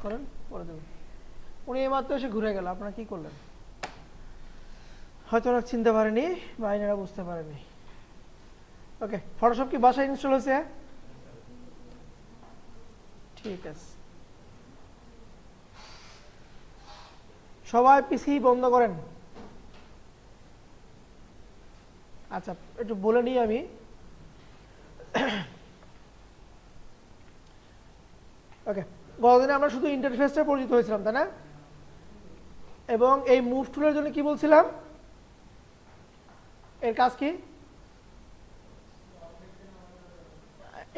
করেন, পরে দেবেন। উনি এইমাত্র এসে ঘুরে গেল, আপনারা কি করলেন? হয়তো ওরা চিনতে পারেনি বা এনারা বুঝতে পারেনি। ওকে, ফটোশপ কি বাসায় ইনস্টল হয়েছে? ঠিক আছে, সবাই পিসি বন্ধ করেন। আচ্ছা, একটু বলে নিই আমি। ওকে, গতদিনে আমরা শুধু ইন্টারফেসটা পরিচিত হয়েছিলাম, তাই না? এবং এই মুভ টুলের জন্য কি বলছিলাম, এর কাজ কি?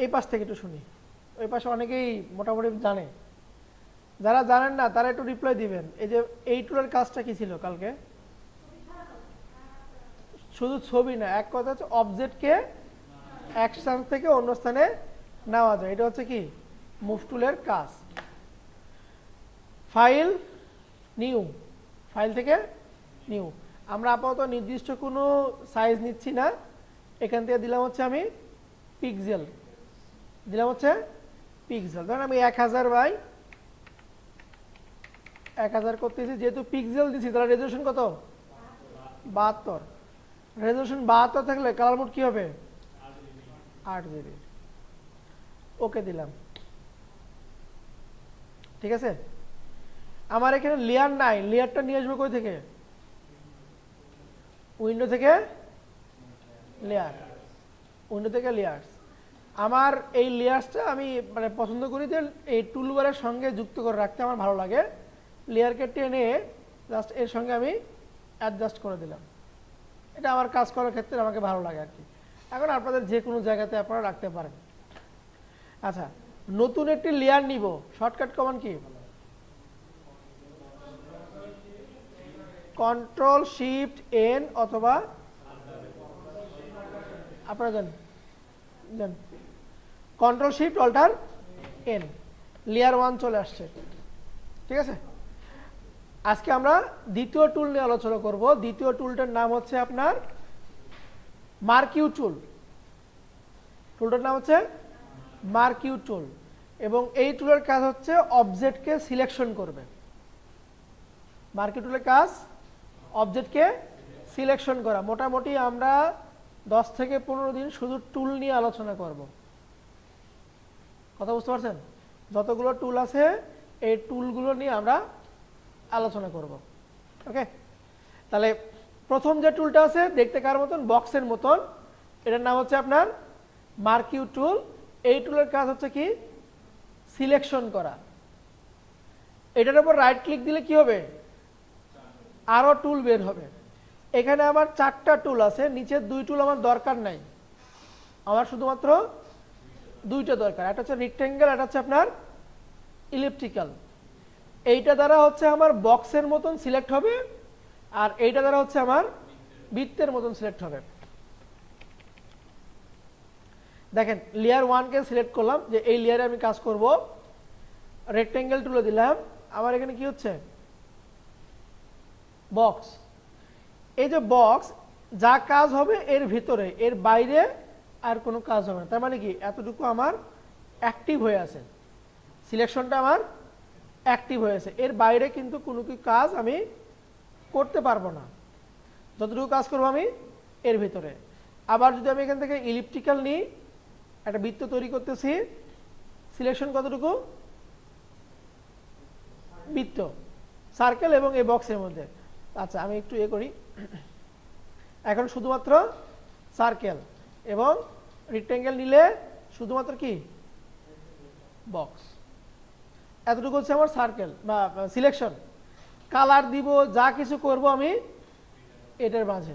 এই পাশ থেকে একটু শুনি, ওই পাশে অনেকেই মোটামুটি জানে। যারা জানেন না তারা একটু রিপ্লাই দিবেন। এই যে এই টুলের কাজটা কি ছিল কালকে? শুধু ছবি না, এক কথা হচ্ছে অবজেক্টকে এক স্থান থেকে অন্য স্থানে নেওয়া যায়, এটা হচ্ছে কি মুভ টুলের কাজ। ফাইল নিউ, ফাইল থেকে নিউ। আমরা আপাতত নির্দিষ্ট কোনো সাইজ নিচ্ছি না, এখান থেকে দিলাম হচ্ছে আমি পিক্সেল, দিলাম হচ্ছে পিক্সেল। ধরেন আমি 1000 বাই 1000 করতেছি, যেহেতু পিক্সেল দিচ্ছি তাহলে রেজলিউশন কত? 72। রেজলিউশন 72 থাকলে কালার মোড কি হবে? 8 জিবি। ওকে দিলাম, ঠিক আছে। আমার এখানে লেয়ার নাই, লেয়ারটা নিয়ে আসবো কই থেকে? উইন্ডো থেকে লেয়ার, উইন্ডো থেকে লেয়ার্স। আমার এই লেয়ার্সটা আমি মানে পছন্দ করি যে এই টুলবারের সঙ্গে যুক্ত করে রাখতে আমার ভালো লাগে। লেয়ারকে টেনে জাস্ট এর সঙ্গে আমি অ্যাডজাস্ট করে দিলাম, এটা আমার কাজ করার ক্ষেত্রে আমাকে ভালো লাগে আর কি। এখন আপনাদের যে কোনো জায়গাতে আপনারা রাখতে পারেন। আচ্ছা, নতুন একটি লেয়ার নিব, শর্টকাট কমান্ড কি? কন্ট্রোল শিফট এন অথবা আপনারা জান control shift alter N, layer 1 চলে আসছে, ঠিক আছে। আজকে আমরা দ্বিতীয় টুল নিয়ে আলোচনা করব। দ্বিতীয় টুলটার নাম হচ্ছে আপনার মার্কিউ টুল। টুলটার নাম হচ্ছে মার্কিউ টুল, এবং এই টুলের কাজ হচ্ছে অবজেক্টকে সিলেকশন করবে। মার্কিউ টুলের কাজ অবজেক্টকে সিলেকশন করা। মোটামুটি আমরা 10 থেকে 15 দিন শুধু টুল নিয়ে আলোচনা করব। কথা বুঝতে পারছেন? যতগুলো টুল আছে এই টুলগুলো নিয়ে আমরা আলোচনা করব। ওকে, তাহলে প্রথম যে টুলটা আছে দেখতে কার মতন? বক্সের মতন। এটার নাম হচ্ছে আপনার মার্কিউ টুল। এই টুলের কাজ হচ্ছে কি? সিলেকশন করা। এটার উপর রাইট ক্লিক দিলে কি হবে? আরো টুল বের হবে। এখানে আমার 4টা টুল আছে, নিচের 2 টুল আমার দরকার নাই, আমার শুধুমাত্র 2টা দরকার। একটা হচ্ছে রেক্টেঙ্গেল, একটা হচ্ছে আপনার ইলিপ্টিক্যাল। এইটা দ্বারা হচ্ছে আমার বক্সের মতন সিলেক্ট হবে, আর এইটা দ্বারা হচ্ছে আমার বৃত্তের মতন সিলেক্ট হবে। দেখেন, লেয়ার 1কে সিলেক্ট করলাম যে এই লেয়ারে আমি কাজ করব, রেক্টেঙ্গেল টুলে দিলাম, আমার এখানে কি হচ্ছে? বক্স। এই যে বক্স, যা কাজ হবে এর ভিতরে, এর বাইরে আর কোনো কাজ হবে না। তার মানে কি এতটুকু আমার অ্যাক্টিভ হয়ে আছে, সিলেকশনটা আমার অ্যাক্টিভ হয়ে আছে। এর বাইরে কিন্তু কোনো কি কাজ আমি করতে পারবো না, যতটুকু কাজ করবো আমি এর ভিতরে। আবার যদি আমি এখান থেকে ইলিপ্টিক্যাল নিই, একটা বৃত্ত তৈরি করতেছি, সিলেকশন কতটুকু? বৃত্ত, সার্কেল এবং এই বক্সের মধ্যে। আচ্ছা, আমি একটু করি, এখন শুধুমাত্র সার্কেল এবং রেক্টেঙ্গেল নিলে শুধুমাত্র কি? বক্স। এতটুকু হচ্ছে আমার সার্কেল বা সিলেকশন। কালার দিব, যা কিছু করব আমি এটার মাঝে।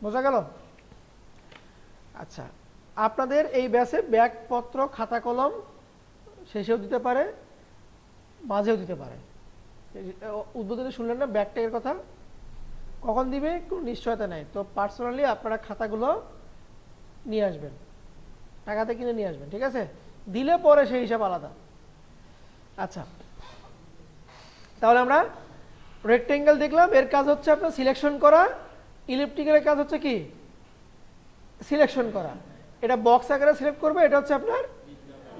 বোঝা গেল? আচ্ছা, আপনাদের এই ব্যাচে ব্যাগপত্র, খাতা কলম শেষেও দিতে পারে, মাঝেও দিতে পারে। উদ্বোধনে শুনলেন না ব্যাগ ট্যাগের কথা? কখন দিবে কোনো নিশ্চয়তা নেই। তো পার্সোনালি আপনারা খাতাগুলো নিয়ে আসবেন, টাকাতে কিনে নিয়ে আসবেন, ঠিক আছে? দিলে পরে সেই হিসাব আলাদা। আচ্ছা, তাহলে আমরা রেক্টেঙ্গেল দেখলাম, এর কাজ হচ্ছে আপনার সিলেকশন করা। ইলিপ্টিক্যালের কাজ হচ্ছে কি? সিলেকশন করা। এটা বক্স আকারে সিলেক্ট করবে, এটা হচ্ছে আপনার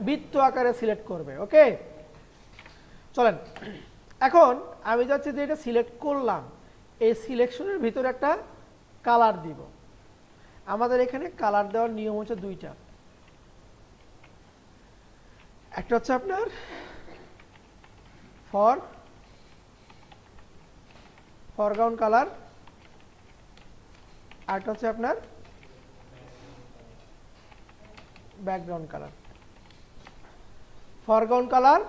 বৃত্ত আকারে সিলেক্ট করবে। ওকে, চলেন এখন আমি যাচ্ছি যে এটা সিলেক্ট করলাম, এই সিলেকশনের ভিতরে একটা কালার দিব। আমাদের এখানে কালার দেওয়ার নিয়ম হচ্ছে দুইটা, একটা হচ্ছে আপনার ফরগ্রাউন্ড কালার, আরেকটা হচ্ছে আপনার ব্যাকগ্রাউন্ড কালার। ফরগ্রাউন্ড কালার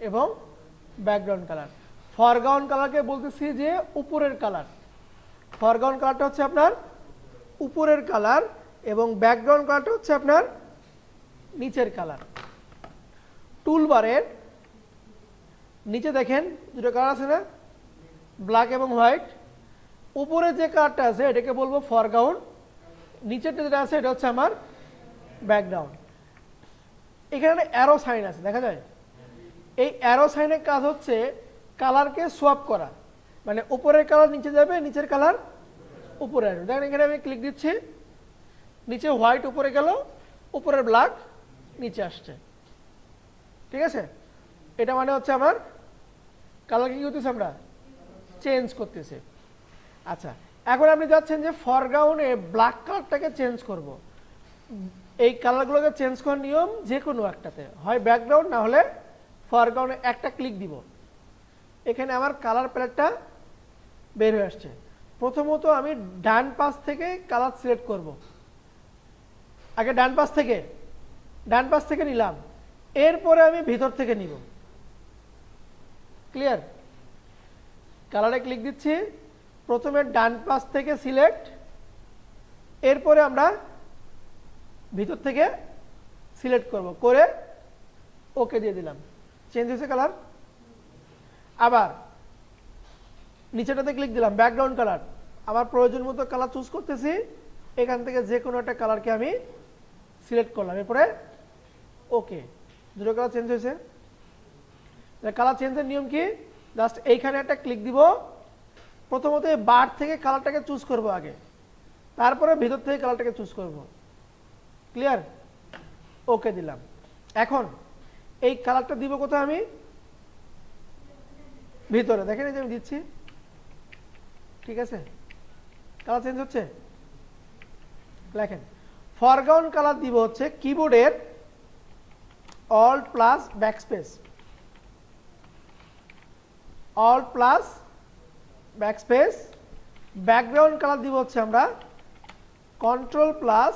এবং ব্যাকগ্রাউন্ড কালার। ফরগ্রাউন্ড কালারকে বলতেছি যে উপরের কালার, ফরগ্রাউন্ড কালারটা হচ্ছে আপনার উপরের কালার এবং ব্যাকগ্রাউন্ড কালারটা হচ্ছে আপনার নিচের কালার। টুলবারের নিচে দেখেন দুটো কালার আছে না, ব্ল্যাক এবং হোয়াইট। উপরে যে কালারটা আছে এটাকে বলবো ফরগ্রাউন্ড, নিচেরটা যেটা আছে এটা হচ্ছে আমার ব্যাকগ্রাউন্ড। এখানে অ্যারো সাইন আছে দেখা যায়, এই অ্যারো সাইনের কাজ হচ্ছে কালারকে সোয়াপ করা, মানে উপরের কালার নিচে যাবে, নিচের কালার উপরে আসবে। দেখেন এখানে আমি ক্লিক দিচ্ছি, নিচে হোয়াইট উপরে গেল, উপরের ব্ল্যাক নিচে আসছে, ঠিক আছে। এটা মানে হচ্ছে আমার কালার কি করতেছে, আমরা চেঞ্জ করতেছে। আচ্ছা এখন আপনি যাচ্ছেন যে ফরগ্রাউন্ডে ব্ল্যাক কালারটাকে চেঞ্জ করব। এই কালারগুলোকে চেঞ্জ করার নিয়ম যে কোনো একটাতে, হয় ব্যাকগ্রাউন্ড না হলে ফরগ্রাউন্ডে একটা ক্লিক দিব। এখানে আমার কালার প্যালেটটা বের হয়ে আসছে। প্রথমত আমি ডান পাশ থেকে কালার সিলেক্ট করব। আগে ডান পাশ থেকে নিলাম, এরপরে আমি ভিতর থেকে নিব। ক্লিয়ার? কালারে ক্লিক দিচ্ছি, প্রথমে ডান পাশ থেকে সিলেক্ট, এরপরে আমরা ভিতর থেকে সিলেক্ট করব, করে ওকে দিয়ে দিলাম, চেঞ্জ হয়েছে কালার। আবার নিচেটাতে ক্লিক দিলাম, ব্যাকগ্রাউন্ড কালার, আমার প্রয়োজন মতো কালার চুজ করতেছি, এখান থেকে যে কোনো একটা কালারকে আমি সিলেক্ট করলাম, এরপরে ওকে, দুটো কালার চেঞ্জ হয়েছে। কালার চেঞ্জের নিয়ম কি, জাস্ট এইখানে একটা ক্লিক দিব, প্রথমত বার থেকে কালারটাকে চুজ করব আগে, তারপরে ভিতর থেকে কালারটাকে চুজ করব। ক্লিয়ার? ওকে দিলাম। এখন এই কালারটা দিব কোথায়, আমি ভিতরে, দেখেন এই যে আমি দিচ্ছি, ঠিক আছে, কালার চেঞ্জ হচ্ছে। লেখেন ফরগ্রাউন্ড কালার দিব হচ্ছে কিবোর্ডের alt plus backspace, alt plus backspace. Background colour দিব হচ্ছে আমরা কন্ট্রোল প্লাস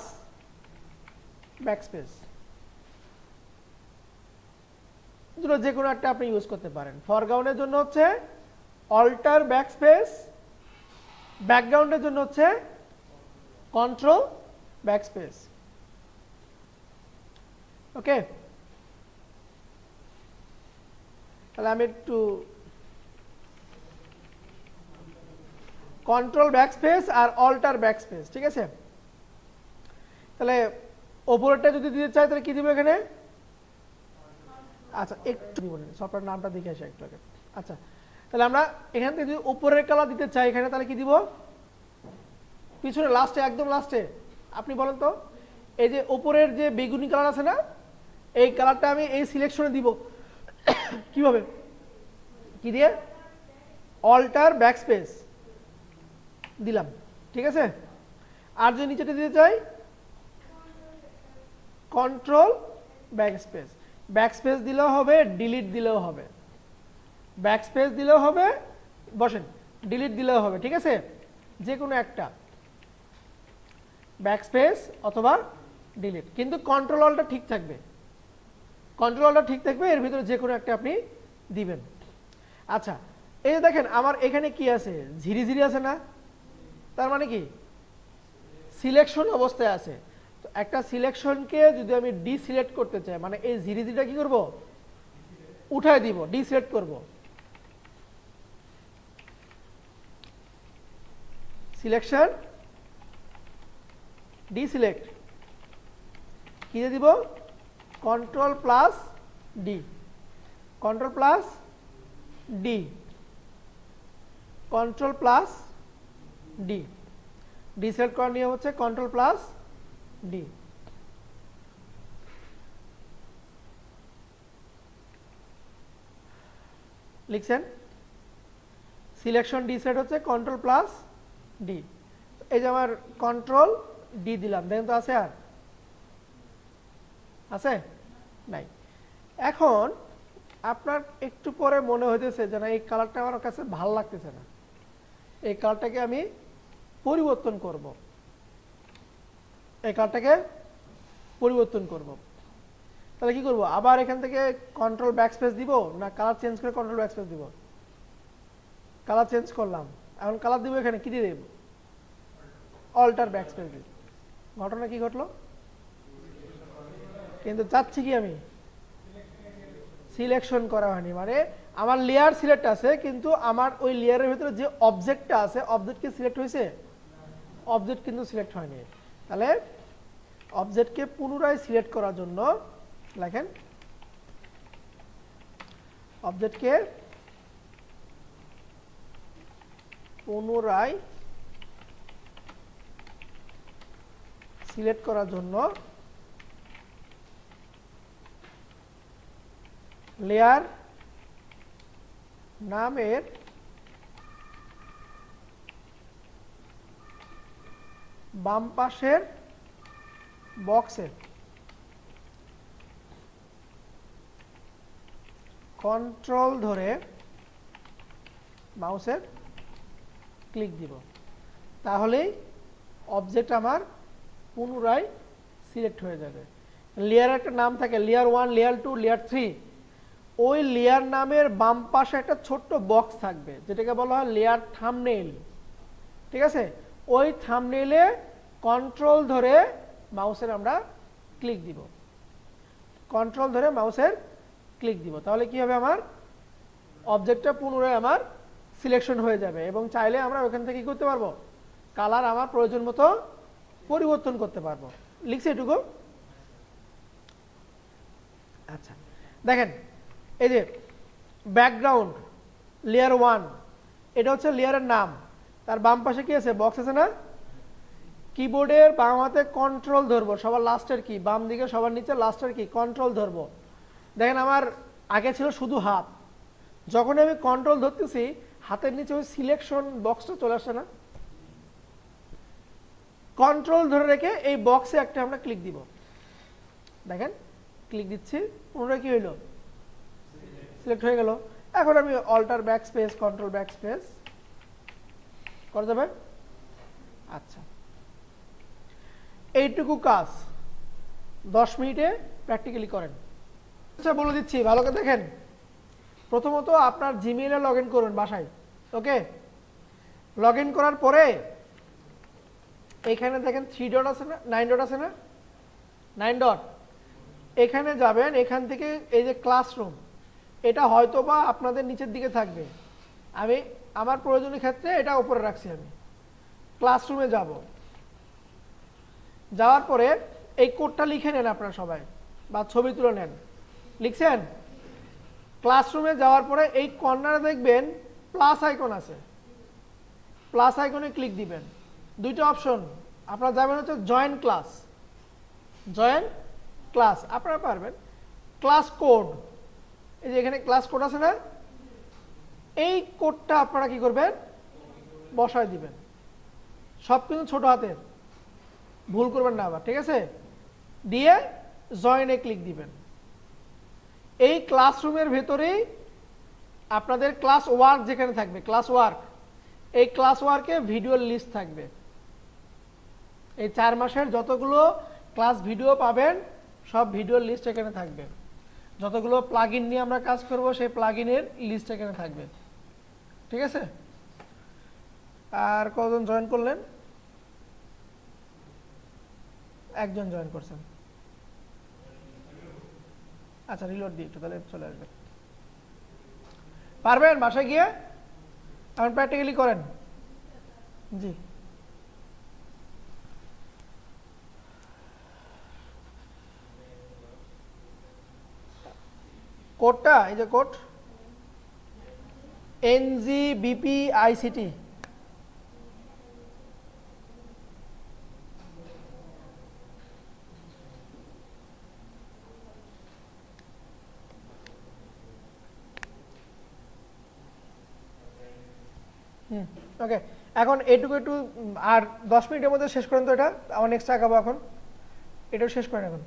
ব্যাকস্পেস। দুটো যে কোনো একটা আপনি ইউজ করতে পারেন। ফরগ্রাউন্ডের জন্য হচ্ছে অল্টার ব্যাকস্পেস, ব্যাকগ্রাউন্ডের জন্য হচ্ছে কন্ট্রোল ব্যাকস্পেস। ওকে, তাহলে আমি একটু কন্ট্রোল ব্যাকস্পেস আর অল্টার ব্যাকস্পেস, ঠিক আছে। তাহলে ওপরেরটা যদি দিতে চাই তাহলে কি দিব এখানে, আচ্ছা একটু দিব, সফটওয়্যার নামটা দেখে আসি একটু আগে। আচ্ছা তাহলে আমরা এখান থেকে যদি উপরের কালার দিতে চাই এখানে, তাহলে কি দিব, পিছনে লাস্টে, একদম লাস্টে। আপনি বলেন তো, এই যে উপরের যে বেগুনি কালার আছে না, এই কালারটা আমি এই সিলেকশনে দিব কিভাবে, কি দিয়ে, অল্টার ব্যাকস্পেস দিলাম, ঠিক আছে। আর যদি নিচেটা দিতে চাই কন্ট্রোল ব্যাকস্পেস, ব্যাকস্পেস দিলেও হবে, ডিলিট দিলেও হবে, ব্যাকস্পেস দিলেও হবে, বসেন, ডিলিট দিলেও হবে, ঠিক আছে, যে কোনো একটা, ব্যাকস্পেস অথবা ডিলিট। কিন্তু কন্ট্রোল অলটা ঠিক থাকবে, কন্ট্রোল অলটা ঠিক থাকবে, এর ভিতরে যে কোনো একটা আপনি দিবেন। আচ্ছা এই যে দেখেন আমার এখানে কি আছে, ঝিরিঝিরি আছে না, তার মানে কি সিলেকশন অবস্থায় আছে। তো একটা সিলেকশনকে যদি আমি ডিসিলেক্ট করতে চাই, মানে এই ঝিরিঝিরিটা কি করব, উঠায় দিব, ডিসিলেক্ট করব। সিলেকশন ডিসিলেক্ট কি দিয়ে দিব, control plus D, control plus D, control plus D. Deselect করার নিয়ম হচ্ছে কন্ট্রোল প্লাস ডি। লিখছেন সিলেকশন ডি সেট হচ্ছে কন্ট্রোল প্লাস ডি। এই যে আমার কন্ট্রোল ডি দিলাম, দেখেন তো আছে, আর আছে নাই। এখন আপনার একটু পরে মনে হইতেছে যে না এই কালারটা আমার কাছে ভালো লাগতেছে না, এই কালারটাকে আমি পরিবর্তন করব, এই কালারটাকে পরিবর্তন করব। তাহলে কি করব, আবার এখান থেকে কন্ট্রোল ব্যাকস্পেস দিব না কালার চেঞ্জ করে কন্ট্রোল ব্যাকস্পেস দিব? কালার চেঞ্জ করলাম, এখন কালার দিব এখানে কি দিয়ে দেব, অল্টার ব্যাকস্পেস দিব। ঘটনা কি ঘটলো, কিন্তু চাচ্ছি কি আমি সিলেকশন করা হয়নি, মানে আমার লেয়ার সিলেক্ট আছে কিন্তু আমার ওই লেয়ারের ভিতরে যে অবজেক্টটা আছে অবজেক্ট কি সিলেক্ট হয়েছে, অবজেক্ট কিন্তু সিলেক্ট হয়নি। তাহলে অবজেক্টকে পুনরায় সিলেক্ট করার জন্য লেখেন অবজেক্টকে পুনরায় সিলেক্ট করার জন্য লেয়ার নামের বাম পাশের বক্সে কন্ট্রোল ধরে মাউসের ক্লিক দিব, তাহলেই অবজেক্ট আমার পুনরায় সিলেক্ট হয়ে যাবে। লেয়ার একটা নাম থাকে, লেয়ার 1, লেয়ার 2, লেয়ার 3। ওই লেয়ার নামের বাম পাশে একটা ছোট্ট বক্স থাকবে যেটাকে বলা হয় লেয়ার থাম্বনেইল, ঠিক আছে? ওই থাম্বনেইলে কন্ট্রোল ধরে মাউসের আমরা ক্লিক দিব, কন্ট্রোল ধরে মাউসের ক্লিক দিব, তাহলে কি হবে, আমার অবজেক্টটা পুনরায় আমার সিলেকশন হয়ে যাবে এবং চাইলে আমরা ওখান থেকে কি করতে পারবো, কালার আমার প্রয়োজন মতো পরিবর্তন করতে পারবো। লিখছি এটুকু? আচ্ছা দেখেন, এই যে ব্যাকগ্রাউন্ড লেয়ার 1, এটা হচ্ছে লেয়ারের নাম, তার বাম পাশে কি আছে, বক্স আছে না? কিবোর্ডের বাম হাতে কন্ট্রোল ধরবো, সবার লাস্টের কি, বাম দিকে সবার নিচে লাস্টের কি, কন্ট্রোল ধরবো। দেখেন আমার আগে ছিল শুধু হাত, যখন আমি কন্ট্রোল ধরতেছি হাতের নিচে ওই সিলেকশন বক্সটা চলে আসে না? কন্ট্রোল ধরে রেখে এই বক্সে একটা আমরা ক্লিক দিব, দেখেন ক্লিক দিচ্ছি, পুনরায় কি হইলো, সিলেক্ট হয়ে গেল। এখন আমি অল্টার backspace, control backspace করা যাবে। আচ্ছা, এইটুকু কাজ 10 মিনিটে প্র্যাকটিক্যালি করেন। আচ্ছা বলে দিচ্ছি, ভালো করে দেখেন। প্রথমত আপনার জিমেইলে লগ ইন করুন বাসায়, ওকে? লগ ইন করার পরে এখানে দেখেন 3 ডট আছে না, 9 ডট আছে না, 9 ডট, এখানে যাবেন, এখান থেকে এই যে ক্লাসরুম, এটা হয়তো বা আপনাদের নিচের দিকে থাকবে, আমি আমার প্রয়োজনীয় ক্ষেত্রে এটা উপরে রাখছি। আমি ক্লাসরুমে যাব, যাওয়ার পরে এই কোডটা লিখে নেন আপনারা সবাই, বা ছবি তুলে নেন। লিখছেন? ক্লাসরুমে যাওয়ার পরে এই কর্নারে দেখবেন প্লাস আইকন আছে, প্লাস আইকনে ক্লিক দিবেন। দুইটা অপশন, আপনারা যাবেন হচ্ছে জয়েন ক্লাস, জয়েন ক্লাস, আপনারা পারবেন। ক্লাস কোড, এই যে এখানে ক্লাস কোড আছে না, এই কোডটা আপনারা কি করবেন, বসায় দিবেন। সব কিন্তু ছোট হাতের, ভুল করবেন না আবার, ঠিক আছে? দিয়ে জয়েনে ক্লিক দিবেন। এই ক্লাসরুমের ভেতরেই আপনাদের ক্লাস ওয়ার্ক যেখানে থাকবে, ক্লাস ওয়ার্ক, এই ক্লাস ওয়ার্কে ভিডিওর লিস্ট থাকবে। এই 4 মাসের যতগুলো ক্লাস ভিডিও পাবেন সব ভিডিওর লিস্ট এখানে থাকবে। যতগুলো প্লাগইন নিয়ে আমরা কাজ করব সেই প্লাগইনের লিস্ট এখানে থাকবে, ঠিক আছে? আর কতজন জয়েন করলেন? একজন জয়েন করছেন। আচ্ছা রিলোড দিয়ে একটু, তাহলে চলে আসবে। পারবেন বাসায় গিয়ে? এখন প্র্যাকটিক্যালি করেন। জি, কোডটা, এই যে কোড NGBPICT, ওকে, এখন এইটুকু একটু আর 10 মিনিটের মধ্যে শেষ করেন তো, এটা আমার নেক্সট আঁকাবো এখন, এটাও শেষ করেন এখন।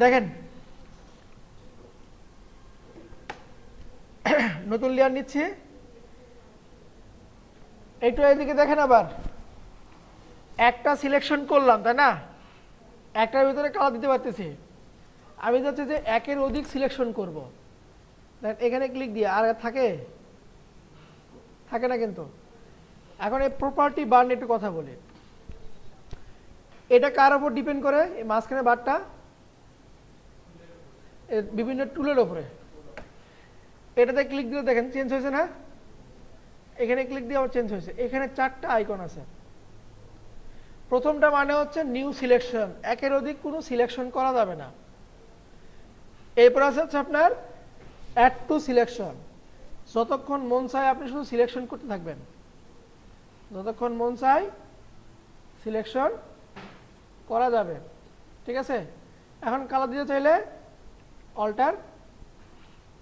দেখেন নতুন লেয়ার নিচ্ছি, একটু এদিকে দেখেন, আবার একটা সিলেকশন করলাম তাই না, একটার ভিতরে কালার দিতে পারতেছি, আমি যাচ্ছি যে একের অধিক সিলেকশন করব, এখানে ক্লিক দিয়ে আর থাকে থাকে না কিন্তু। এখন এই প্রপার্টি বার নিয়ে একটু কথা বলি, এটা কার উপর ডিপেন্ড করে, এই মাঝখানে বারটা বিভিন্ন টুলের উপরে, এটাতে ক্লিক দিয়ে দেখেন চেঞ্জ হয়েছে না, এখানে ক্লিক দিয়ে আবার চেঞ্জ হয়েছে, এখানে 4টা আইকন আছে। প্রথমটা মানে হচ্ছে নিউ সিলেকশন, একের অধিক কোনো সিলেকশন করা যাবে না। এরপর আছে হচ্ছে আপনার অ্যাড টু সিলেকশন, যতক্ষণ মন চায় আপনি শুধু সিলেকশন করতে থাকবেন, যতক্ষণ মন চায় সিলেকশন করা যাবে, ঠিক আছে। এখন কালার দিতে চাইলে অল্টার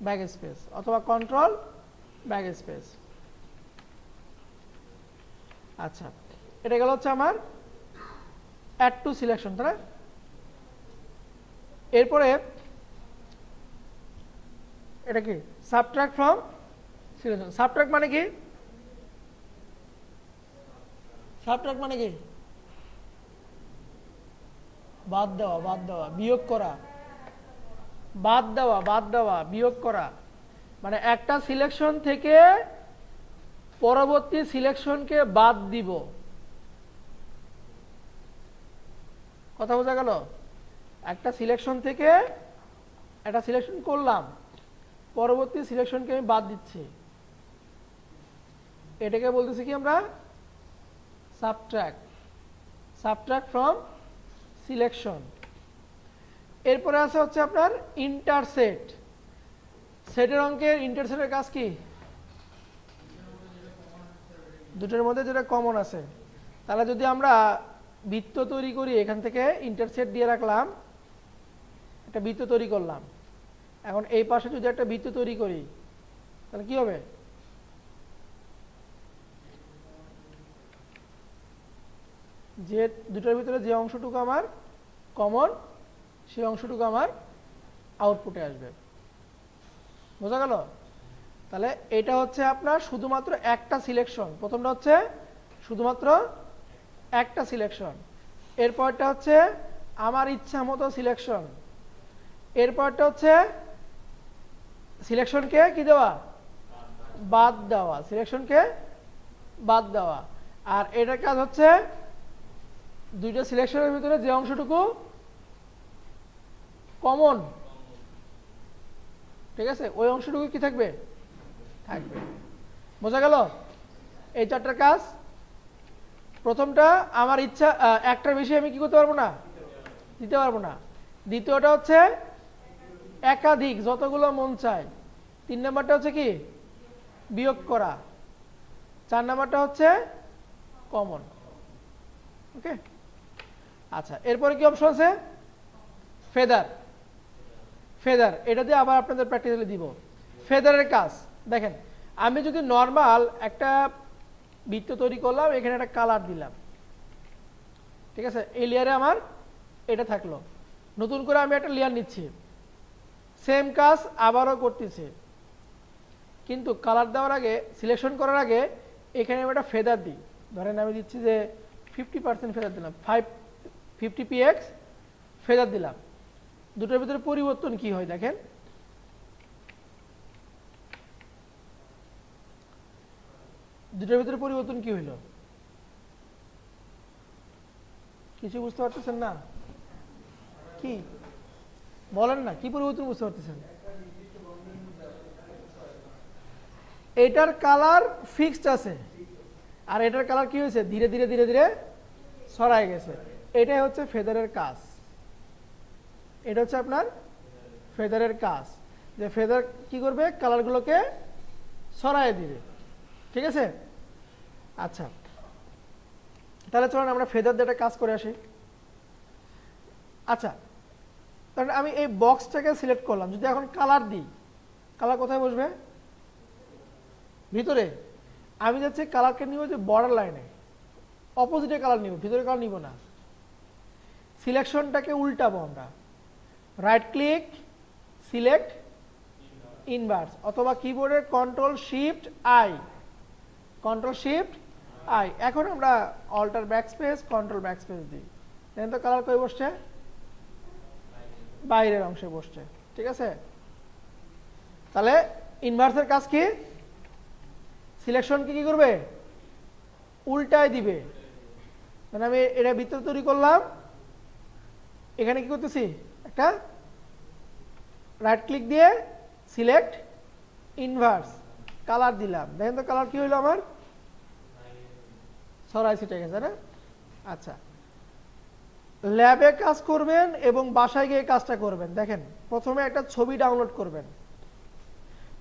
ব্যাক স্পেস অথবা কন্ট্রোল ব্যাক স্পেস। আচ্ছা, এটা গেল হচ্ছে আমার অ্যাড টু সিলেকশন, তাই না? এরপরে এটা কি সাবট্রাক্ট ফ্রম সিলেকশন। সাবট্রাক্ট মানে কি, সাবট্রাক্ট মানে কি বাদ দেওয়া, বাদ দেওয়া, বিয়োগ করা, বাদ দেওয়া, বাদ দেওয়া, বিয়োগ করা, মানে একটা সিলেকশন থেকে পরবর্তী সিলেকশনকে বাদ দিব। কথা বোঝা গেল? একটা সিলেকশন থেকে একটা সিলেকশন করলাম, পরবর্তী সিলেকশনকে আমি বাদ দিচ্ছি, এটাকে বলতেছি কি আমরা সাবট্রাক্ট, সাবট্রাক্ট ফ্রম সিলেকশন। এরপরে আছে হচ্ছে আপনার ইন্টারসেট, সেটের অঙ্কের ইন্টারসেটের কাজ কি, দুটোর মধ্যে যেটা কমন আছে, তাহলে যদি আমরা বৃত্ত তৈরি করি, এখান থেকে ইন্টারসেট দিয়ে রাখলাম, একটা বৃত্ত তৈরি করলাম, এখন এই পাশে যদি একটা বৃত্ত তৈরি করি তাহলে কি হবে, যে দুটোর ভিতরে যে অংশটুকু আমার কমন সেই অংশটুকু আমার আউটপুটে আসবে। বোঝা গেল? তাহলে এটা হচ্ছে আপনার শুধুমাত্র একটা সিলেকশন, প্রথমটা হচ্ছে শুধুমাত্র একটা সিলেকশন, এরপরটা হচ্ছে আমার ইচ্ছা মতো সিলেকশন, এরপরটা হচ্ছে সিলেকশনকে কি দেওয়া, বাদ দেওয়া, সিলেকশনকে বাদ দেওয়া। আর এটার কাজ হচ্ছে দুইটা সিলেকশনের ভিতরে যে অংশটুকু কমন, ঠিক আছে, ওই অংশটুকু কি থাকবে, থাকবে। বোঝা গেল? এই 4টার কাজ। প্রথমটা আমার ইচ্ছা, একটার বেশি আমি কি করতে পারবো না, দিতে পারবো না। দ্বিতীয়টা হচ্ছে একাধিক, যতগুলো মন চায়। 3 নাম্বারটা হচ্ছে কি বিয়োগ করা। 4 নাম্বারটা হচ্ছে কমন। ওকে, আচ্ছা, এরপরে কি অপশন আছে, ফেদার। ফেদার এটা দিয়ে আবার আপনাদের প্র্যাকটিক্যালি দিব। ফেদারের কাজ দেখেন, আমি যদি নর্মাল একটা বৃত্ত তৈরি করলাম, এখানে একটা কালার দিলাম, ঠিক আছে, এই লেয়ারে আমার এটা থাকলো, নতুন করে আমি একটা লেয়ার নিচ্ছি, সেম কাজ আবারও করতেছে, কিন্তু কালার দেওয়ার আগে, সিলেকশন করার আগে এখানে আমি একটা ফেদার দিই। ধরেন আমি দিচ্ছি যে 50% ফেদার দিলাম, 50 px ফেদার দিলাম। দুটোর ভিতরে পরিবর্তন কি হয় দেখেন, দুটোর ভিতরে পরিবর্তন কি হইল, কিছু বুঝতে পারতেছেন না? কি বলেন না, কি পরিবর্তন বুঝতে পারতেছেন? এটার কালার ফিক্সড আছে, আর এটার কালার কি হয়েছে, ধীরে ধীরে ধীরে ধীরে ছড়ায় গেছে। এটাই হচ্ছে ফেদারের কাজ। এটা হচ্ছে আপনার ফেদারের কাজ, যে ফেদার কি করবে, কালারগুলোকে ছড়ায় দিবে, ঠিক আছে। আচ্ছা, তাহলে চলুন আমরা ফেদার দিয়ে একটা কাজ করে আসি। আচ্ছা, তাহলে আমি এই বক্সটাকে সিলেক্ট করলাম, যদি এখন কালার দিই, কালার কোথায় বসবে, ভিতরে আমি যাচ্ছি কালারকে নিব যে বর্ডার লাইনে, অপোজিটে কালার নিব, ভিতরে কালার নিব না। সিলেকশনটাকে উল্টাবো আমরা, রাইট ক্লিক, সিলেক্ট ইনভার্স, অথবা কিবোর্ডের control shift I, control shift I. এখন আমরা অল্টার ব্যাকস্পেস, কন্ট্রোল ব্যাকস্পেস দিই, দেখেন তো কালার কই বসছে, বাইরের অংশে বসছে। ঠিক আছে, তাহলে ইনভার্সের কাজ কি, সিলেকশনকে কি করবে, উল্টায় দিবে। মানে আমি এটা ভিতরে তৈরি করলাম, এখানে কি করতেছি, একটা রাইট ক্লিক দিয়ে সিলেক্ট ইনভার্স, কালার দিলাম, দেখেন তো কালার কি হইলো আমার, সরাই ছিটে গেছে না। আচ্ছা, ল্যাবে কাজ করবেন এবং বাসায় গিয়ে কাজটা করবেন। দেখেন প্রথমে একটা ছবি ডাউনলোড করবেন,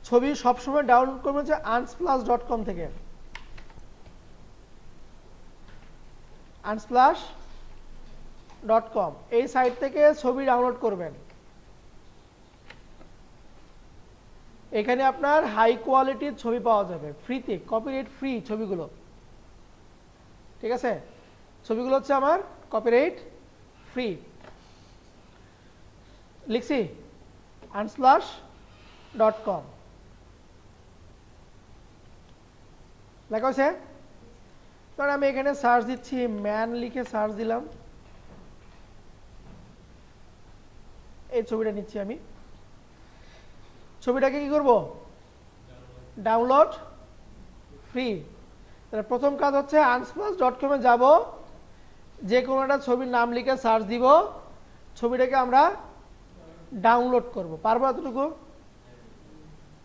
ছবি সবসময় ডাউনলোড করবেন হচ্ছে unsplash.com থেকে, unsplash.com এই সাইট থেকে ছবি ডাউনলোড করবেন। এখানে আপনার হাই কোয়ালিটির ছবি পাওয়া যাবে ফ্রিতে, কপিরাইট ফ্রি ছবিগুলো। ঠিক আছে, ছবিগুলো হচ্ছে আমার কপিরাইট ফ্রি। লিখছি unsplash.com লেখা হয়েছে। কারণ আমি এখানে সার্চ দিচ্ছি, ম্যান লিখে সার্চ দিলাম, এই ছবিটা নিচ্ছি আমি। ছবিটাকে কি করব, ডাউনলোড ফ্রি। তাহলে প্রথম কাজ হচ্ছে unsplash.com এ যাব, যে কোনো একটা ছবির নাম লিখে সার্চ দিব, ছবিটাকে আমরা ডাউনলোড করব। পারবো এতটুকু?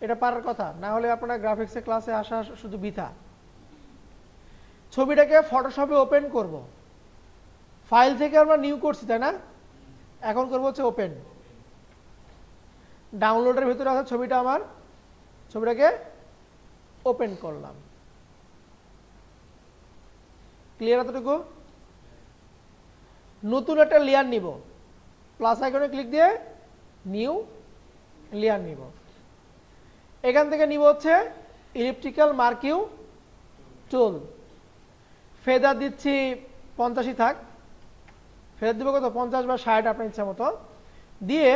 এটা পারার কথা, না হলে আপনারা গ্রাফিক্সের ক্লাসে আসা শুধু বৃথা। ছবিটাকে ফটোশপে ওপেন করব, ফাইল থেকে আমরা নিউ করছি তাই না, এখন করব হচ্ছে ওপেন। ডাউনলোডের ভিতরে আছে ছবিটা আমার, ছবিটাকে ওপেন করলাম। ক্লিয়ার এতটুকু? নতুন একটা লেয়ার নিব, প্লাস আইকনে ক্লিক দিয়ে নিউ লেয়ার নিব। এখান থেকে নিব হচ্ছে ইলিপ্টিক্যাল মার্কিউ টুল, ফেদার দিচ্ছি 85 থাক, ফেদার দিব কত, 50 বা 60 আপনার ইচ্ছা মতো দিয়ে,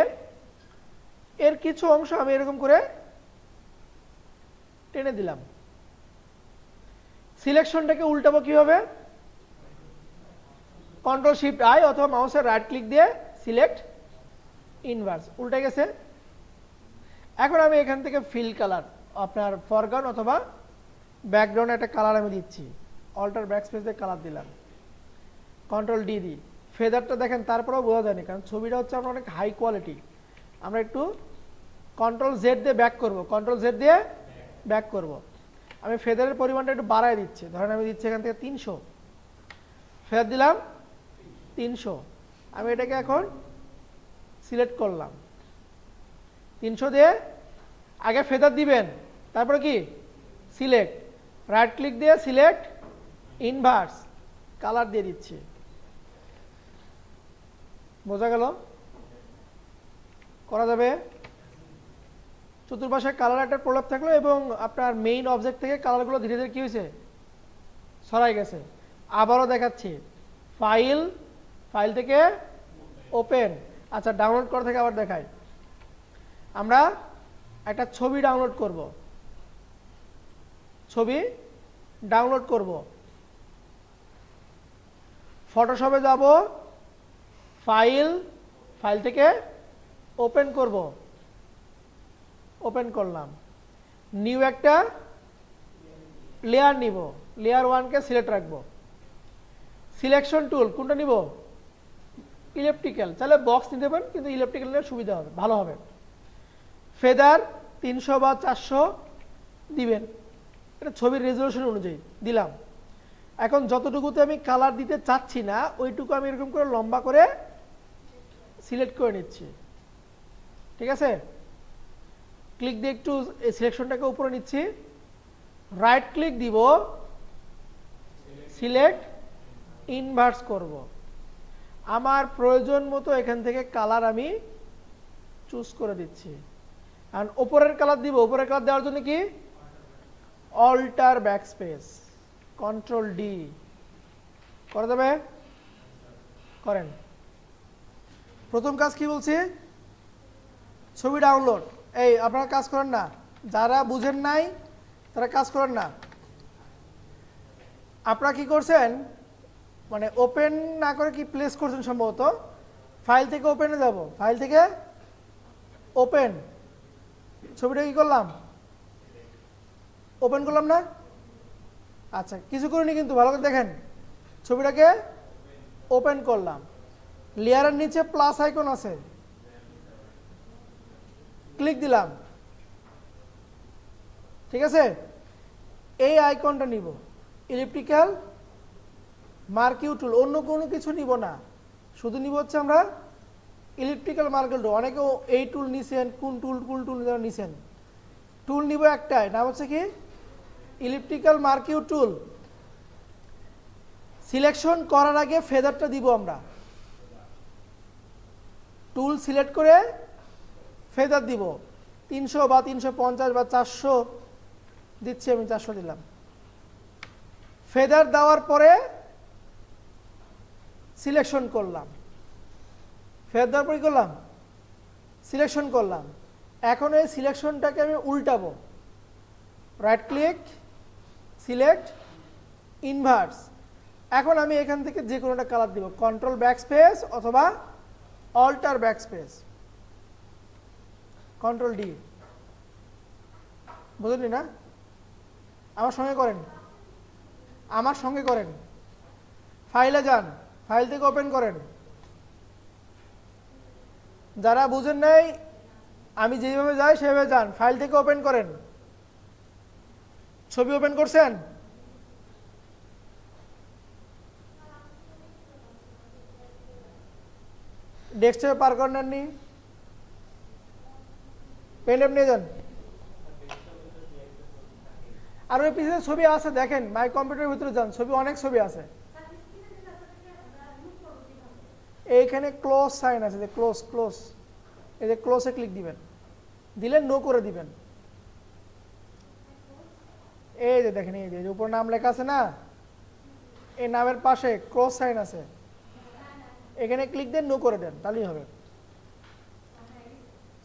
এর কিছু অংশ আমি এরকম করে টেনে দিলাম। সিলেকশনটাকে উল্টাবো কিভাবে, কন্ট্রোল শিফট আই অথবা মাউসের রাইট ক্লিক দিয়ে সিলেক্ট ইনভার্স, উল্টে গেছে। এখন আমি এখান থেকে ফিল কালার, আপনার ফরগ্রাউন্ড অথবা ব্যাকগ্রাউন্ডে একটা কালার আমি দিচ্ছি, অল্টার ব্যাকস্পেস দিয়ে কালার দিলাম, কন্ট্রোল ডি দিই। ফেদারটা দেখেন তারপরেও বোঝা যায়নি, কারণ ছবিটা হচ্ছে আপনার অনেক হাই কোয়ালিটি। আমরা একটু কন্ট্রোল জেড দিয়ে ব্যাক করব, কন্ট্রোল জেড দিয়ে ব্যাক করব। আমি ফেদারের পরিমাণটা একটু বাড়ায় দিচ্ছি, ধরেন আমি দিচ্ছি এখান থেকে 300, ফেদার দিলাম 300। আমি এটাকে এখন সিলেক্ট করলাম, 300 দিয়ে আগে ফেদার দিবেন, তারপরে কি সিলেক্ট, রাইট ক্লিক দিয়ে সিলেক্ট ইনভার্স, কালার দিয়ে দিচ্ছি। বোঝা গেল? করা যাবে। চতুর্পাশে কালার একটা প্রলাপ থাকলো এবং আপনার মেইন অবজেক্ট থেকে কালারগুলো ধীরে ধীরে কি হয়েছে, সরাই গেছে। আবারও দেখাচ্ছি, ফাইল, ফাইল থেকে ওপেন। আচ্ছা, ডাউনলোড করা থেকে আবার দেখাই। আমরা একটা ছবি ডাউনলোড করব, ছবি ডাউনলোড করব, ফটোশপে যাব, ফাইল, ফাইল থেকে ওপেন করব, ওপেন করলাম, নিউ একটা লেয়ার নিব, লেয়ার 1কে সিলেক্ট রাখবো। সিলেকশন টুল কোনটা নিব, ইলেকট্রিক্যাল, তাহলে বক্স নিতে পারেন, কিন্তু ইলেকট্রিক্যাল নিলে সুবিধা হবে, ভালো হবে। ফেদার 300 বা 400 দিবেন, এটা ছবির রেজলিউশন অনুযায়ী দিলাম। এখন যতটুকুতে আমি কালার দিতে চাচ্ছি না, ওইটুকু আমি এরকম করে লম্বা করে সিলেক্ট করে নিচ্ছি। ঠিক আছে, ক্লিক দিয়ে একটু এই সিলেকশনটাকে উপরে নিচ্ছি, রাইট ক্লিক দিব, সিলেক্ট ইনভার্স করব। আমার প্রয়োজন মতো এখান থেকে কালার আমি চুজ করে দিচ্ছি। আর উপরের কালার দিব, উপরের কালার দেওয়ার জন্য কি অল্টার ব্যাকস্পেস, কন্ট্রোল ডি করা যাবে? করেন। প্রথম কাজ কি বলছি? ছবি ডাউনলোড। এই আপনারা কাজ করেন না, যারা বুঝেন নাই তারা কাজ করেন না। আপনারা কি করছেন, মানে ওপেন না করে কি প্লেস করছেন সম্ভবত। ফাইল থেকে ওপেনে যাব, ফাইল থেকে ওপেন, ছবিটা কি করলাম, ওপেন করলাম না? আচ্ছা কিছু করিনি কিন্তু, ভালো করে দেখেন, ছবিটাকে ওপেন করলাম। লেয়ারের নিচে প্লাস আইকন আছে, ক্লিক দিলাম, ঠিক আছে। এই আইকনটা নিব, ইলিপ্টিক্যাল মার্কিউ টুল, অন্য কোনো কিছু নিব না, শুধু নিব হচ্ছে আমরা ইলিপ্টিক্যাল মার্কিউ টুল। অনেকে এই টুল নিছেন, কোন টুল নিছেন, টুল নিব একটাই, নাম হচ্ছে কি ইলিপ্টিক্যাল মার্কিউ টুল। সিলেকশন করার আগে ফেদারটা দিব আমরা, টুল সিলেক্ট করে ফেদার দিব 300 বা 350 বা 400 দিচ্ছি, আমি 400 দিলাম। ফেদার দেওয়ার পরে সিলেকশন করলাম, ফেদার দেওয়ার পরে করলাম সিলেকশন করলাম। এখন এই সিলেকশনটাকে আমি উল্টাবো, রাইট ক্লিক, সিলেক্ট, ইনভার্স। এখন আমি এখান থেকে যে কোনোটা কালার দিব, কন্ট্রোল ব্যাকস্পেস অথবা অল্টার ব্যাকস্পেস, কন্ট্রোল ডি। বুঝলি না? আমার সঙ্গে করেন, আমার সঙ্গে করেন। ফাইলে যান, ফাইল থেকে ওপেন করেন। যারা বুঝেন নাই, আমি যেভাবে যাই সেভাবে যান, ফাইল থেকে ওপেন করেন। ছবি ওপেন করছেন? ডেস্কটপে পার করেন নেননি? পেন নিয়ে যান। আর ওই পিছনে ছবি আছে দেখেন, মাই কম্পিউটারের ভিতরে যান, ছবি অনেক ছবি আছে। এইখানে ক্লোজ সাইন আছে, যে ক্লোজ, ক্লোজ, এই যে ক্লোজে ক্লিক দিবেন, দিলে নো করে দিবেন। এই যে দেখেন, এই যে উপর নাম লেখা আছে না, এই নামের পাশে ক্লোজ সাইন আছে, এখানে ক্লিক দেন, নো করে দেন, তাহলেই হবে।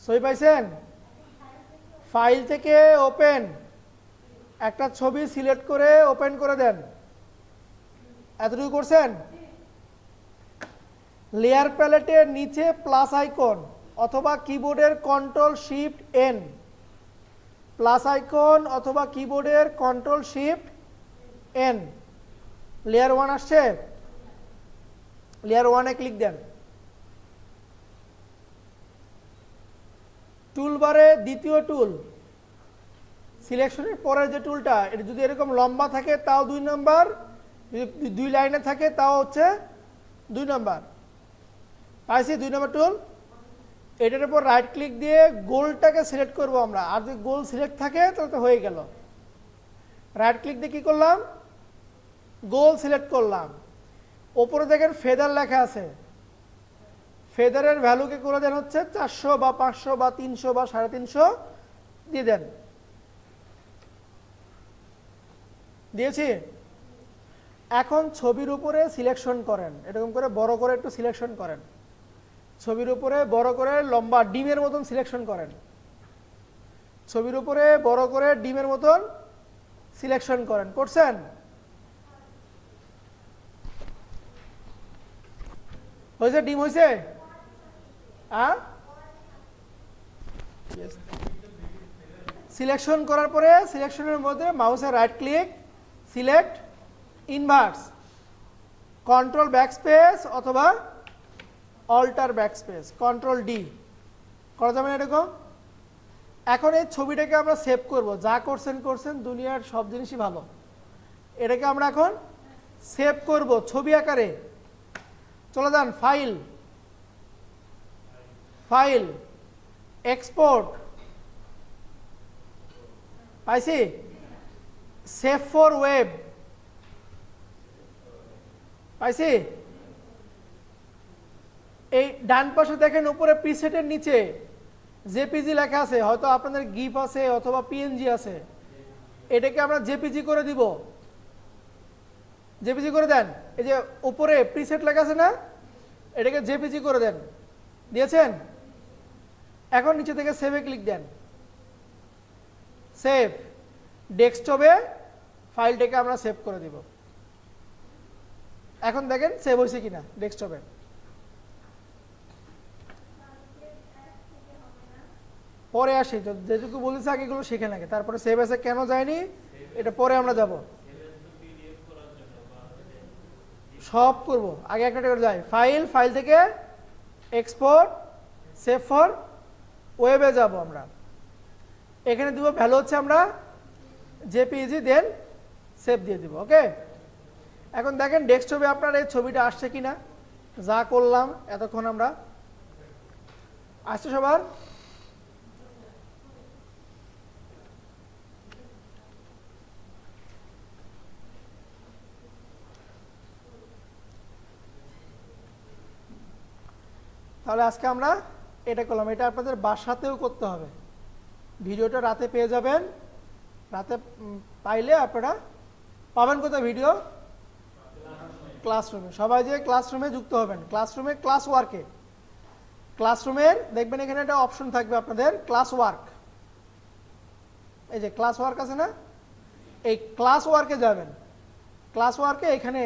ছবি পাইছেন? ফাইল থেকে ওপেন, একটা ছবি সিলেক্ট করে ওপেন করে দেন। এতটুকু করছেন? লেয়ার প্যালেটের নিচে প্লাস আইকন অথবা কিবোর্ডের control shift N, plus icon অথবা কিবোর্ডের কন্ট্রোল শিফট এন। লেয়ার 1 আসছে, লেয়ার 1-এ ক্লিক দেন। টুলবারে দ্বিতীয় টুল, সিলেকশনের পরের যে টুলটা, এটা যদি এরকম লম্বা থাকে তাও 2 নম্বর, যদি 2 লাইনে থাকে তাও হচ্ছে 2 নম্বর। পাইছি 2 নম্বর টুল। এটার উপর রাইট ক্লিক দিয়ে গোলটাকে সিলেক্ট করব আমরা, আর যদি গোল সিলেক্ট থাকে তাহলে তো হয়ে গেল। রাইট ক্লিক দিয়ে কি করলাম, গোল সিলেক্ট করলাম। ওপরে দেখেন ফেদার লেখা আছে, ফেদারের ভ্যালুকে করে দেন হচ্ছে 400 বা 500 বা 300 বা 350 দিয়ে দেন। দিয়েছি। এখন ছবির উপরে সিলেকশন করেন, এরকম করে বড় করে একটু সিলেকশন করেন, ছবির উপরে বড় করে লম্বা ডিমের মতন সিলেকশন করেন, ছবির উপরে বড় করে ডিমের মতন সিলেকশন করেন। করছেন? হয়েছে? ডিম হয়েছে? সিলেকশন করার পরে সিলেকশনের মধ্যে মাউসের right click, select, inverse, control backspace অথবা অল্টার ব্যাকস্পেস, কন্ট্রোল ডি করা যাবে না এরকম। এখন এই ছবিটাকে আমরা সেভ করব, যা করছেন করছেন, দুনিয়ার সব জিনিসই ভালো। এটাকে আমরা এখন সেভ করব ছবি আকারে। চলে যান ফাইল, ফাইল, এক্সপোর্ট, পাইছি, সেভ ফর ওয়েব, পাইছি। এই ডান পাশে দেখেন উপরে প্রিসেটের নিচে জেপিজি লেখা আছে, হয়তো আপনাদের গিফ আছে অথবা পিএনজি আছে। এটাকে আমরা জেপিজি করে দিব, জেপিজি করে দেন। এই যে উপরে প্রিসেট লেখা আছে না, এটাকে জেপিজি করে দেন, দিয়েছেন। এখন নিচে থেকে সেভে ক্লিক দেন, সেভ। ডেস্কটপে ফাইলটাকে আমরা সেভ করে দিব। এখন দেখেন সেভ হয়েছে কিনা ডেস্কটপে। পরে আসি, যেটুকু বলেছে আগে এগুলো শিখে নাকি, তারপরে সেভ এসে কেন যায়নি এটা পরে আমরা যাব, সব করব। আগে একটা করে যাই, ফাইল, ফাইল থেকে এক্সপোর্ট, সেভ ফর ওয়েবে যাব আমরা। এখানে দিব ভ্যালু হচ্ছে আমরা জেপিইজি, দেন সেভ দিয়ে দিব। ওকে, এখন দেখেন ডেস্কটপে আপনার এই ছবিটা আসছে কিনা, যা করলাম এতক্ষণ আমরা। আসছে সবার? তাহলে আজকে আমরা এটা করলাম। এটা আপনাদের বাসাতেও করতে হবে। ভিডিওটা রাতে পেয়ে যাবেন, রাতে পাইলে আপনারা পাবেন কোথায় ভিডিও? ক্লাসরুমে। সবাই যে ক্লাসরুমে যুক্ত হবেন, ক্লাসরুমে ক্লাস ওয়ার্কে, ক্লাসরুমের দেখবেন এখানে একটা অপশন থাকবে আপনাদের ক্লাস ওয়ার্ক। এই যে ক্লাস ওয়ার্ক আছে না, এই ক্লাস ওয়ার্কে যাবেন। ক্লাস ওয়ার্কে এখানে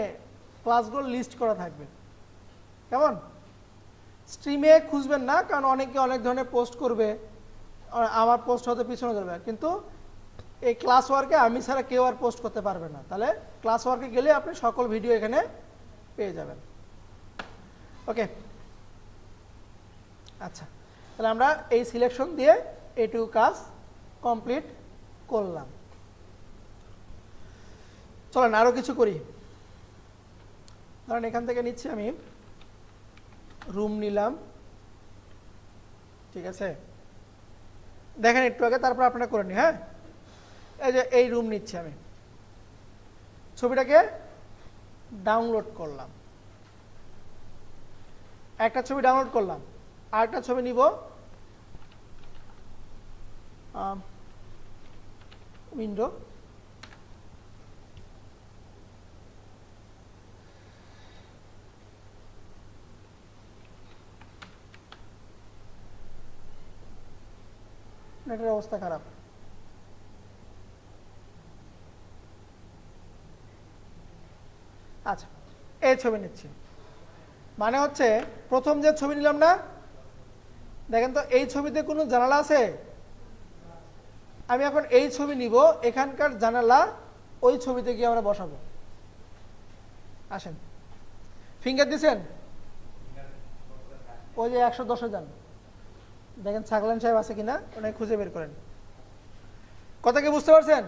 ক্লাসগুলো লিস্ট করা থাকবে। কেমন? স্ট্রিমে খুঁজবেন না, কারণ অনেকে অনেক ধরনের পোস্ট করবে, আমার পোস্ট হতে পিছনে যাবে। কিন্তু এই ক্লাস ওয়ার্কে আমি ছাড়া কেউ আর পোস্ট করতে পারবে না। তাহলে ক্লাস ওয়ার্কে গেলে আপনি সকল ভিডিও এখানে পেয়ে যাবেন। ওকে, আচ্ছা, তাহলে আমরা এই সিলেকশন দিয়ে এইটুকু কাজ কমপ্লিট করলাম। চলেন আরো কিছু করি। ধরেন এখান থেকে নিচ্ছি আমি রুম নিলাম, ঠিক আছে? দেখেন একটু আগে, তারপর আপনারা করে নি। হ্যাঁ, এই যে এই রুম নিচ্ছি আমি, ছবিটাকে ডাউনলোড করলাম, একটা ছবি ডাউনলোড করলাম, আর একটা ছবি নিব, উইন্ডো, নেটের অবস্থা খারাপ। আচ্ছা, এই ছবি নিচ্ছি, মানে হচ্ছে প্রথম যে ছবি নিলাম না, দেখেন তো এই ছবিতে কোনো জানালা আছে? আমি এখন এই ছবি নিব, এখানকার জানালা ওই ছবিতে গিয়ে আমরা বসাবো। আসেন, ফিঙ্গার দিছেন? ওই যে 110-এ যান, দেখেন ছাগলান সাহেব আছে কিনা, ওনাকে খুঁজে বের করেন। কথা কি বুঝতে পারছেন?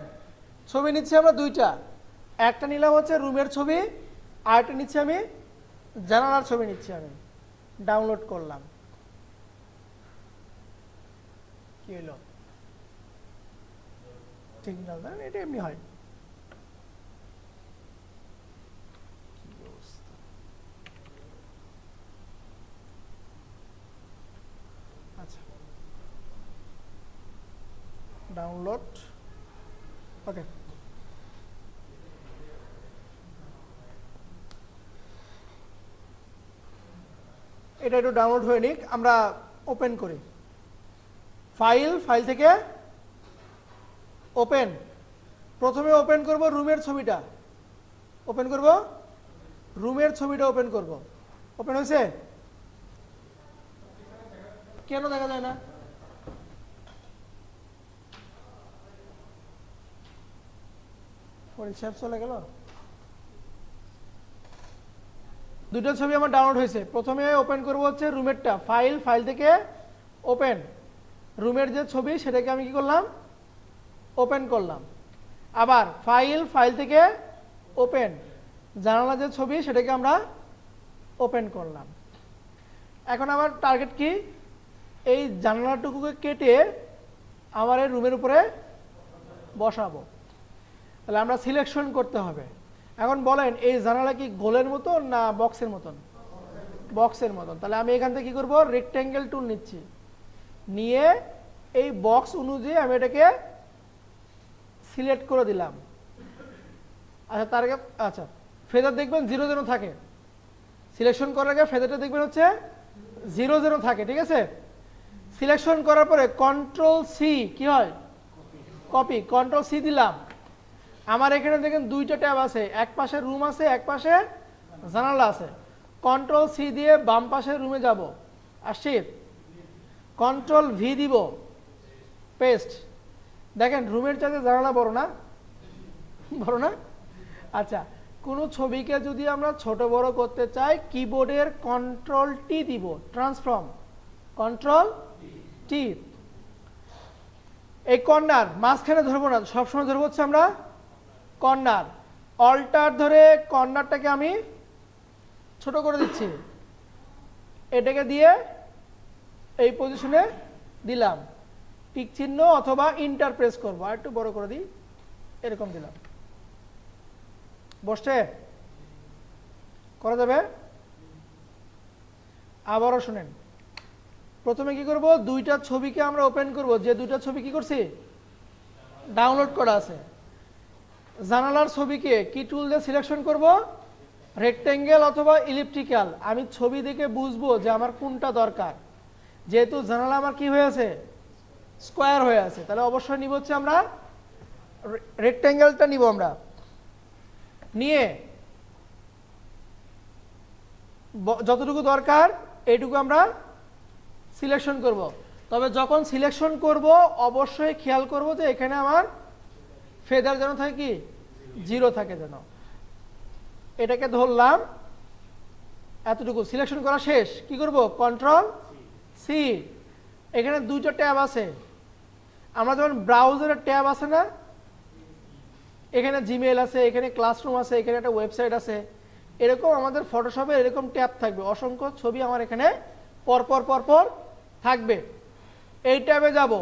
ছবি নিচ্ছি আমরা দুইটা, একটা নিলাম হচ্ছে রুমের ছবি, আর একটা নিচ্ছি আমি জানালার ছবি নিচ্ছি। আমি ডাউনলোড করলাম, কি হলো? ঠিক না, এটা এমনি হয়। আচ্ছা, ডাউনলোড, ওকে। এটা একটু ডাউনলোড হয়ে নিক, আমরা ওপেন করি। ফাইল, ফাইল থেকে ওপেন। প্রথমে ওপেন করব রুমের ছবিটা, ওপেন করব রুমের ছবিটা, ওপেন করব। ওপেন হয়েছে? কেন দেখা যায় না? পরিষ্কার চলে গেল। দুটো ছবি আমার ডাউনলোড হয়েছে। প্রথমে ওপেন করব হচ্ছে রুমেরটা, ফাইল, ফাইল থেকে ওপেন। রুমের যে ছবি সেটাকে আমি কি করলাম? ওপেন করলাম। আবার ফাইল, ফাইল থেকে ওপেন, জানালা যে ছবি সেটাকে আমরা ওপেন করলাম। এখন আমার টার্গেট কি? এই জানালাটুকুকে কেটে আমার এই রুমের উপরে বসাবো। তাহলে আমরা সিলেকশন করতে হবে। এখন বলেন এই জানালা কি গোলের মতন না বক্সের মতন? বক্সের মতন। তাহলে আমি এখান থেকে কি করব? রেক্ট্যাঙ্গেল টুল নিচ্ছি, নিয়ে এই বক্স অনুযায়ী আমি এটাকে সিলেক্ট করে দিলাম। আচ্ছা তার আগে আচ্ছা ফেদার দেখবেন 0 যেন থাকে, সিলেকশন করার আগে ফেদারটা দেখবেন হচ্ছে 0 যেন থাকে, ঠিক আছে। সিলেকশন করার পরে কন্ট্রোল সি কি হয়, কপি, কন্ট্রোল সি দিলাম। আমার এখানে দেখেন দুইটা ট্যাব আছে, এক পাশে রুম আছে, এক পাশে জানালা আছে। কন্ট্রোল সি দিয়ে বাম পাশের রুমে যাব, আসছি। কন্ট্রোল ভি দিব, পেস্ট। দেখেন রুমের চাইতে জানালা বড় না, বড় না? আচ্ছা, কোনো ছবিকে যদি আমরা ছোট বড় করতে চাই কিবোর্ডের কন্ট্রোল টি দিব, ট্রান্সফর্ম, কন্ট্রোল টি। এই কর্নার মাঝখানে ধরবো না, সবসময় ধরবো হচ্ছে আমরা কর্নার। অল্টার ধরে কর্নারটাকে আমি ছোট করে দিচ্ছি, এটাকে দিয়ে এই পজিশনে দিলাম, টিক চিহ্ন অথবা ইন্টার প্রেস করবো, আর একটু বড় করে দিই, এরকম দিলাম, বসছে, করা যাবে। আবারও শুনেন, প্রথমে কি করব, দুইটা ছবিকে আমরা ওপেন করব, যে দুইটা ছবি কি করছি ডাউনলোড করা আছে। জানালার ছবিকে কি টুল দিয়ে সিলেকশন করব, রেক্টেঙ্গেল অথবা ইলিপ্টিক্যাল। আমি ছবি দেখে বুঝবো যে আমার কোনটা দরকার। যেহেতু জানালা আমার কি হয়ে আছে, স্কোয়ার হয়ে আছে, তাহলে অবশ্যই নিব হচ্ছে আমরা রেক্টেঙ্গেলটা নিব। আমরা নিয়ে যতটুকু দরকার এইটুকু আমরা সিলেকশন করব। তবে যখন সিলেকশন করব অবশ্যই খেয়াল করব যে এখানে আমার ফেদার যেন থাকে কি 0 থাকে যেন। এটাকে ধরলাম, এতটুকু সিলেকশন করা শেষ। কি করব, কন্ট্রোল সি। এখানে দুইটা ট্যাব আছে, আমরা যেমন ব্রাউজারের ট্যাব আছে না, এখানে জিমেইল আছে, এখানে ক্লাসরুম আছে, এখানে একটা ওয়েবসাইট আছে, এরকম আমাদের ফটোশপে এরকম ট্যাব থাকবে, অসংখ্য ছবি আমার এখানে পরপর পরপর থাকবে। এই ট্যাবে যাব,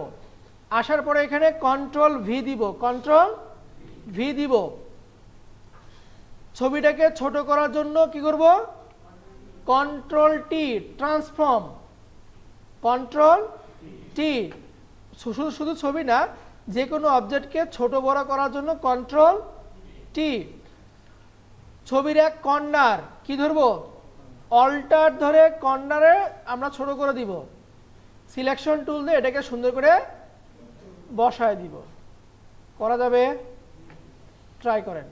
আসার পরে এখানে কন্ট্রোল ভি দিব, কন্ট্রোল ভি দিব। ছবিটাকে ছোট করার জন্য কি করব, control T, transform, control T. শুধু ছবি না, যে কোনো অবজেক্টকে ছোট বড় করার জন্য কন্ট্রোল টি। ছবির এক কর্নার কি ধরবো, অল্টার ধরে কর্নারে আমরা ছোট করে দিব, সিলেকশন টুল দিয়ে এটাকে সুন্দর করে বসায় দিব। করা যাবে, ট্রাই করেন।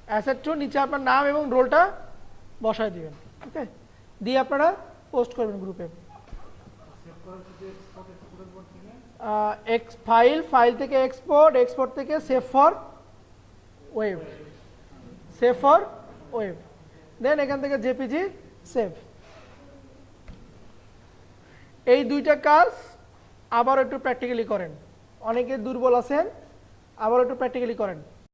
অ্যাসেট টু, নিচে আপনার নাম এবং রোলটা বসায় দিবেন, ওকে, দিয়ে আপনারা পোস্ট করবেন গ্রুপে। ফাইল থেকে এক্সপোর্ট, এক্সপোর্ট থেকে save for web, save for web, then এখান থেকে জেপিজি সেভ। এই দুইটা কাজ আবার একটু প্র্যাকটিক্যালি করেন, অনেকে দুর্বল আছেন, আবার একটু প্র্যাকটিক্যালি করেন।